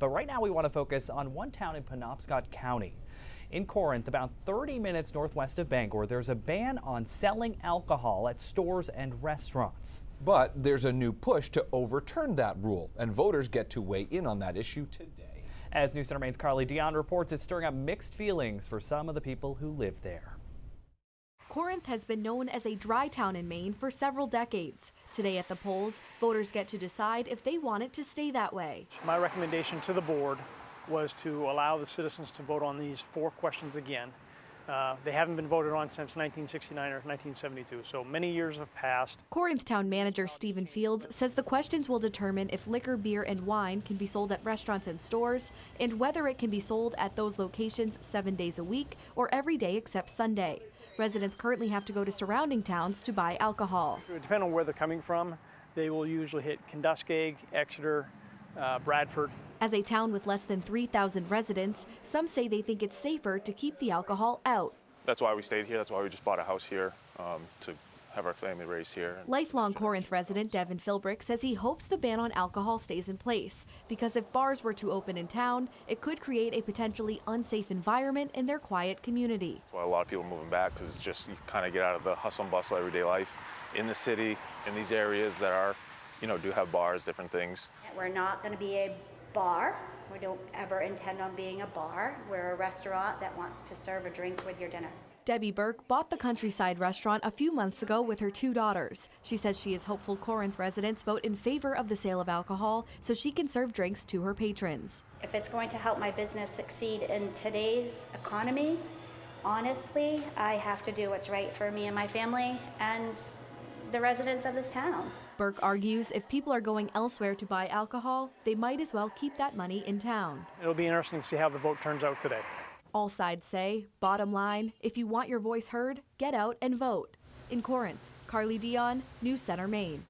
But right now we want to focus on one town in Penobscot County. In Corinth, about 30 minutes northwest of Bangor, there's a ban on selling alcohol at stores and restaurants. But there's a new push to overturn that rule, and voters get to weigh in on that issue today. As News Center Maine's Carly Dion reports, it's stirring up mixed feelings for some of the people who live there. Corinth has been known as a dry town in Maine for several decades. Today at the polls, voters get to decide if they want it to stay that way. My recommendation to the board was to allow the citizens to vote on these 4 questions again. They haven't been voted on since 1969 or 1972, so many years have passed. Corinth Town Manager Stephen Fields says the questions will determine if liquor, beer, and wine can be sold at restaurants and stores, and whether it can be sold at those locations 7 days a week or every day except Sunday. Residents currently have to go to surrounding towns to buy alcohol. Depending on where they're coming from, they will usually hit Kenduskeag, Exeter, Bradford. As a town with less than 3,000 residents, some say they think it's safer to keep the alcohol out. That's why we stayed here. That's why we just bought a house here to have our family raised here. Lifelong Corinth resident Devin Philbrick says he hopes the ban on alcohol stays in place because if bars were to open in town, it could create a potentially unsafe environment in their quiet community. That's why a lot of people are moving back, because it's just you kind of get out of the hustle and bustle everyday life in the city, in these areas that are, do have bars, different things. We're not going to be a bar. We don't ever intend on being a bar. We're a restaurant that wants to serve a drink with your dinner. Debbie Burke bought the Countryside restaurant a few months ago with her 2 daughters. She says she is hopeful Corinth residents vote in favor of the sale of alcohol so she can serve drinks to her patrons. If it's going to help my business succeed in today's economy, honestly, I have to do what's right for me and my family and the residents of this town. Burke argues if people are going elsewhere to buy alcohol, they might as well keep that money in town. It'll be interesting to see how the vote turns out today. All sides say, bottom line, if you want your voice heard, get out and vote. In Corinth, Carly Dion, News Center, Maine.